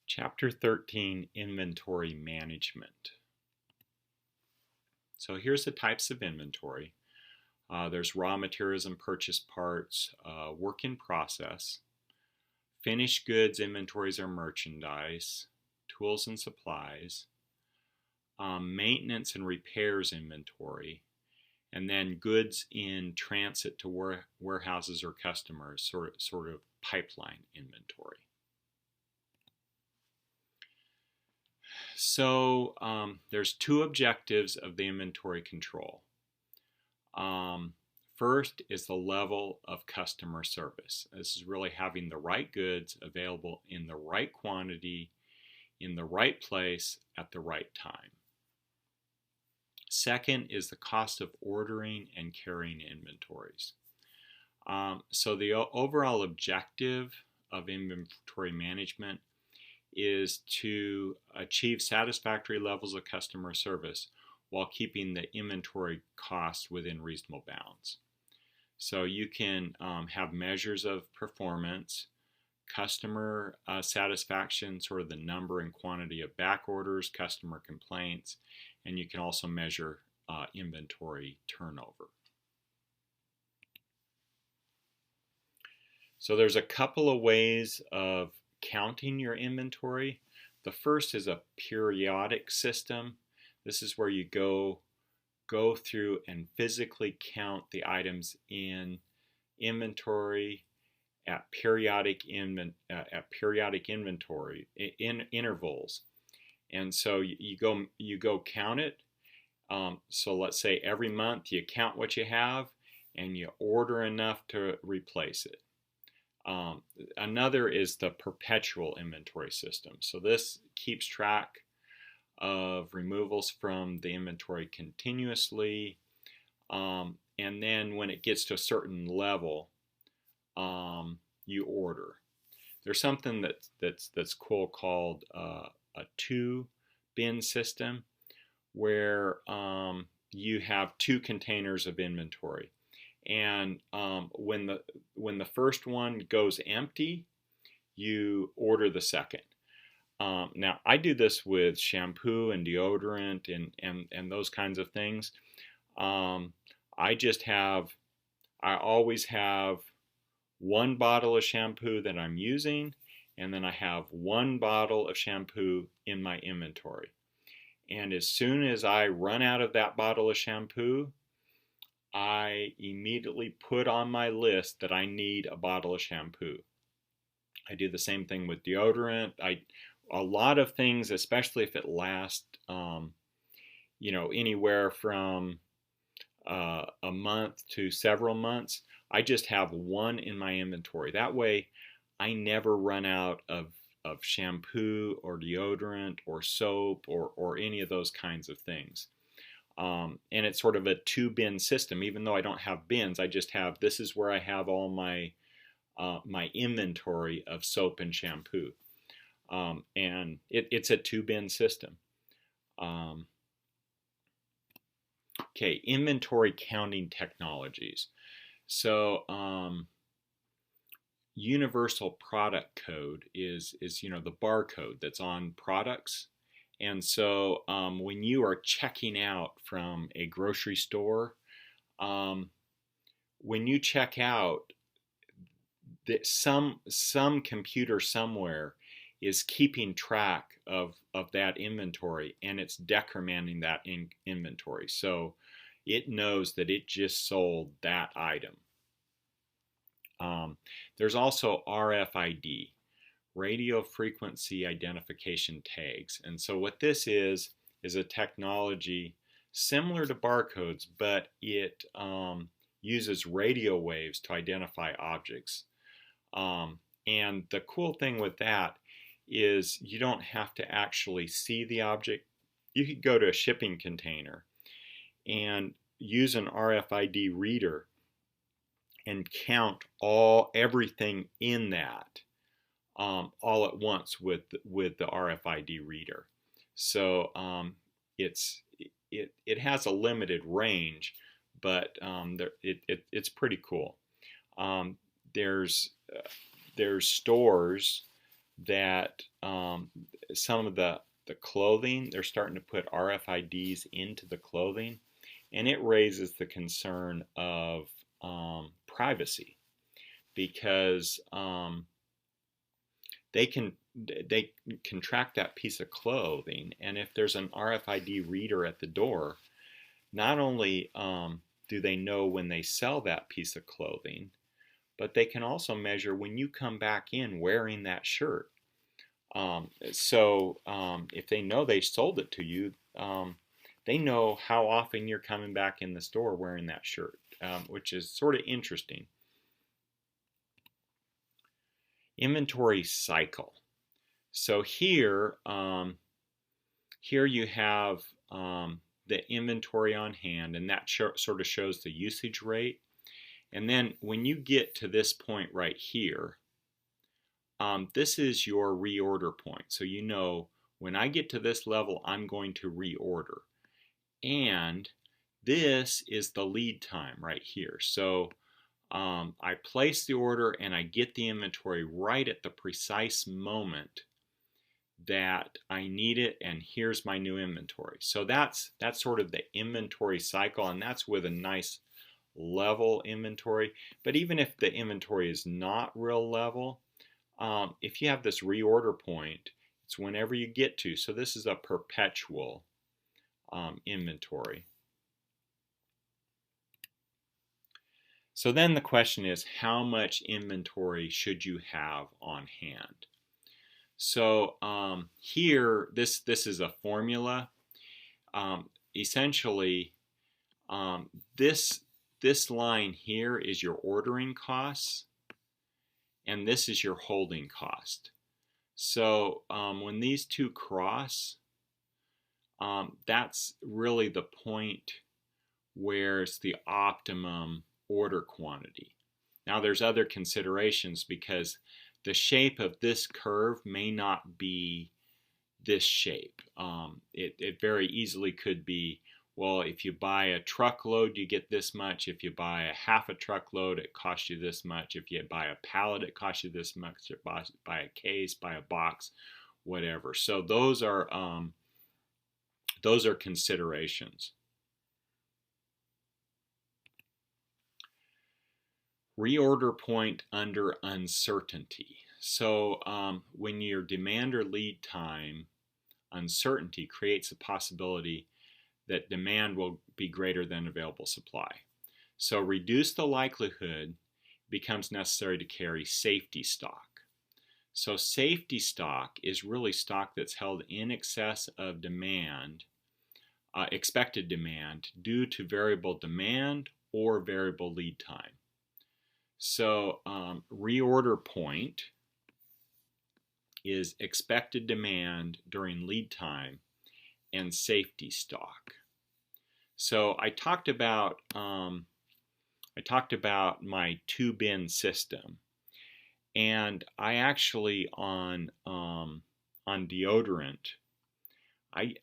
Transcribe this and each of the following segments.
Chapter 13, Inventory Management. So here's the types of inventory. There's raw materials and purchase parts, work in process, finished goods inventories or merchandise, tools and supplies, maintenance and repairs inventory, and then goods in transit to warehouses or customers, sort of pipeline inventory. So there's two objectives of the inventory control. First is the level of customer service. This is really having the right goods available in the right quantity, in the right place, at the right time. Second is the cost of ordering and carrying inventories. So the overall objective of inventory management is to achieve satisfactory levels of customer service while keeping the inventory costs within reasonable bounds. So you can have measures of performance, customer satisfaction, sort of the number and quantity of back orders, customer complaints, and you can also measure inventory turnover. So there's a couple of ways of counting your inventory. The first is a periodic system. This is where you go through and physically count the items in inventory at periodic inventory intervals. And so you go count it. So let's say every month you count what you have and you order enough to replace it. Another is the perpetual inventory system. So this keeps track of removals from the inventory continuously, and then when it gets to a certain level, you order. There's something that's cool called a two-bin system, where you have two containers of inventory. And when the first one goes empty, you order the second. Now, I do this with shampoo and deodorant and those kinds of things. I always have one bottle of shampoo that I'm using, and then I have one bottle of shampoo in my inventory. And as soon as I run out of that bottle of shampoo, I immediately put on my list that I need a bottle of shampoo. I do the same thing with deodorant. A lot of things, especially if it lasts, anywhere from a month to several months, I just have one in my inventory. That way, I never run out of shampoo or deodorant or soap or any of those kinds of things. And it's sort of a two-bin system. Even though I don't have bins, I just have, this is where I have all my inventory of soap and shampoo. And it's a two-bin system. Okay, inventory counting technologies. So universal product code is the barcode that's on products. And so when you are checking out from a grocery store, when you check out, some computer somewhere is keeping track of that inventory, and it's decrementing that inventory. So it knows that it just sold that item. There's also RFID, radio frequency identification tags. And so what this is a technology similar to barcodes, but it uses radio waves to identify objects. And the cool thing with that is you don't have to actually see the object. You could go to a shipping container and use an RFID reader and count everything in that all at once with the RFID reader. So it has a limited range, but it's pretty cool. There's stores that some of the clothing, they're starting to put RFIDs into the clothing, and it raises the concern of privacy, because they can track that piece of clothing, and if there's an RFID reader at the door, not only do they know when they sell that piece of clothing, but they can also measure when you come back in wearing that shirt. If they know they sold it to you, they know how often you're coming back in the store wearing that shirt, which is sort of interesting. Inventory cycle. So here you have the inventory on hand, and that sort of shows the usage rate. And then when you get to this point right here, this is your reorder point. So you know, when I get to this level, I'm going to reorder. And this is the lead time right here. So I place the order and I get the inventory right at the precise moment that I need it, and here's my new inventory. So that's sort of the inventory cycle, and that's with a nice level inventory. But even if the inventory is not real level, if you have this reorder point, it's whenever you get to. So this is a perpetual inventory. So then the question is, how much inventory should you have on hand? So here, this is a formula. Essentially, this line here is your ordering costs, and this is your holding cost. So when these two cross, that's really the point where it's the optimum order quantity. Now there's other considerations, because the shape of this curve may not be this shape. It very easily could be, well, if you buy a truckload, you get this much. If you buy a half a truckload, it costs you this much. If you buy a pallet, it costs you this much. If you buy a case, buy a box, whatever. So those are considerations. Reorder point under uncertainty. So when your demand or lead time uncertainty creates a possibility that demand will be greater than available supply. So reduce the likelihood becomes necessary to carry safety stock. So safety stock is really stock that's held in excess of demand, expected demand, due to variable demand or variable lead time. So reorder point is expected demand during lead time and safety stock. So I talked about my 2-bin system, and I actually on deodorant, I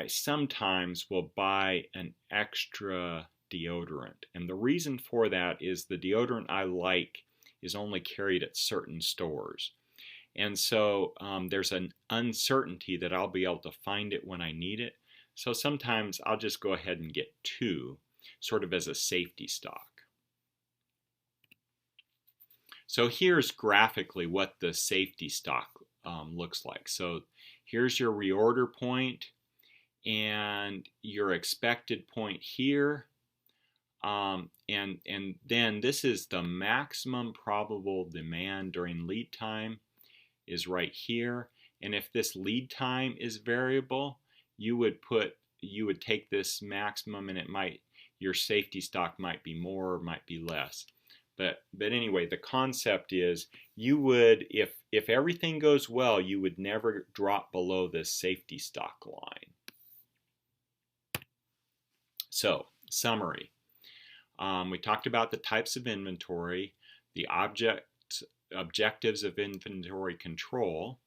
sometimes will buy an extra deodorant, and the reason for that is the deodorant I like is only carried at certain stores, and so there's an uncertainty that I'll be able to find it when I need it. So sometimes I'll just go ahead and get 2, sort of as a safety stock. So here's graphically what the safety stock looks like. So here's your reorder point and your expected point here. And then this is the maximum probable demand during lead time is right here. And if this lead time is variable, you would take this maximum, and your safety stock might be more or might be less. But anyway, the concept is you would, if everything goes well, you would never drop below this safety stock line. So, summary. We talked about the types of inventory, the objectives of inventory control,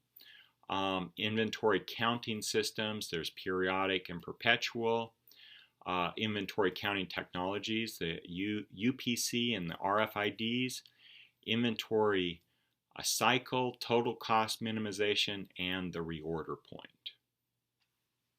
inventory counting systems. There's periodic and perpetual. Inventory counting technologies, the UPC and the RFIDs, inventory a cycle, total cost minimization, and the reorder point.